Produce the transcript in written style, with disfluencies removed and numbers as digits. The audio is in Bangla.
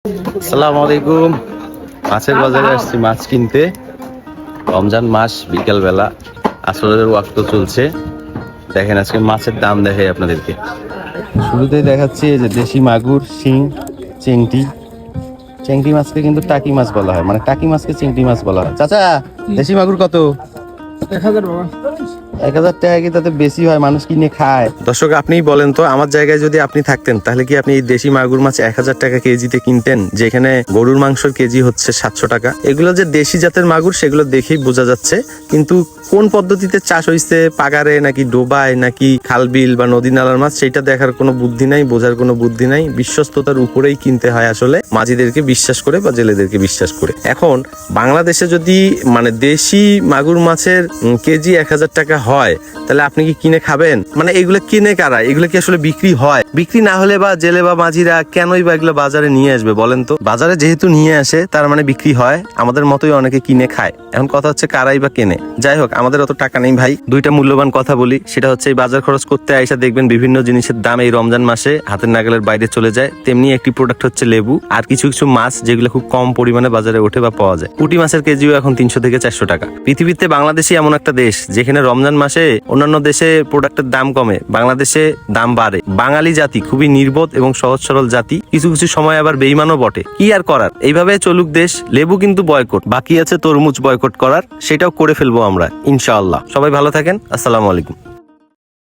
আসসালামু আলাইকুম। মাছের বাজারে আসছি মাছ কিনতে। রমজান মাস, বিকাল বেলা আসরের ওয়াক্ত চলছে। দেখেন আজকে মাছের দাম দেখাই আপনাদেরকে। শুরুতেই দেখাচ্ছি এই যে দেশি মাগুর, শিং, চেংটি। চেংটি মাছকে কিন্তু টাকি মাছ বলা হয়, মানে টাকি মাছকে চেংটি মাছ বলা হয়। চাচা, দেশি মাগুর কত? 1000 বাবা। 1000 টাকা কি তাতে বেশি হয়? মানুষ কিনে খায়। দর্শক আপনিই বলেন তো, আমার জায়গায় যদি আপনি থাকতেন তাহলে কি আপনি এই দেশি মাগুর মাছ 1000 টাকা কেজিতে কিনতেন, যেখানে গরুর মাংসের কেজি হচ্ছে 700 টাকা? এগুলো যে দেশি জাতের মাগুর সেগুলো দেখেই বোঝা যাচ্ছে, কিন্তু কোন পদ্ধতিতে চাষ হয়েছে, পাগারে নাকি ডোবায় নাকি খালবিল বা নদী নালার মাছ, সেটা দেখার কোনো বুদ্ধি নাই, বোঝার কোনো বুদ্ধি নাই। বিশ্বস্ততার উপরেই কিনতে হয় আসলে, মাঝিদেরকে বিশ্বাস করে বা জেলেদেরকে বিশ্বাস করে। এখন বাংলাদেশে যদি মানে দেশি মাগুর মাছের কেজি 1000 টাকা হয়, তাহলে আপনি কি কিনে খাবেন? মানে এগুলো কিনে কারা? এগুলো কি আসলে বিক্রি হয়? বিক্রি না হলে বা জেলে বা মাঝিরা কেনই বা এগুলো বাজারে নিয়ে আসবে বলেন তো? বাজারে যেহেতু নিয়ে আসে তার মানে বিক্রি হয়, আমাদের মতোই অনেকে কিনে খায়। এখন কথা হচ্ছে কারাই বা কেনে। যাই হোক, আমাদের অত টাকা নেই ভাই। দুইটা মূল্যবান কথা বলি, সেটা হচ্ছে এই বাজার খরচ করতে আইসা দেখবেন বিভিন্ন জিনিসের দাম এই রমজান মাসে হাতের নাগালের বাইরে চলে যায়। তেমনি একটি প্রোডাক্ট হচ্ছে লেবু, আর কিছু কিছু মাছ যেগুলো খুব কম পরিমাণে বাজারে ওঠে বা পাওয়া যায়। পুঁটি মাছের কেজিও এখন 300 থেকে 400 টাকা। পৃথিবীতে বাংলাদেশই এমন একটা দেশ যেখানে রমজান মাসে অন্যান্য দেশে প্রোডাক্টের দাম কমে, বাংলাদেশে দাম বাড়ে। বাঙালি জাতি খুবই নির্বোধ এবং সহজ সরল জাতি, কিছু কিছু সময় আবার বেইমানও বটে। কি আর করার, এইভাবে চলুক দেশ। লেবু কিন্তু বয়কট, বাকি আছে তরমুজ বয়কট করার, সেটাও করে ফেলবো আমরা ইনশাআল্লাহ। সবাই ভালো থাকেন, আসসালামু আলাইকুম।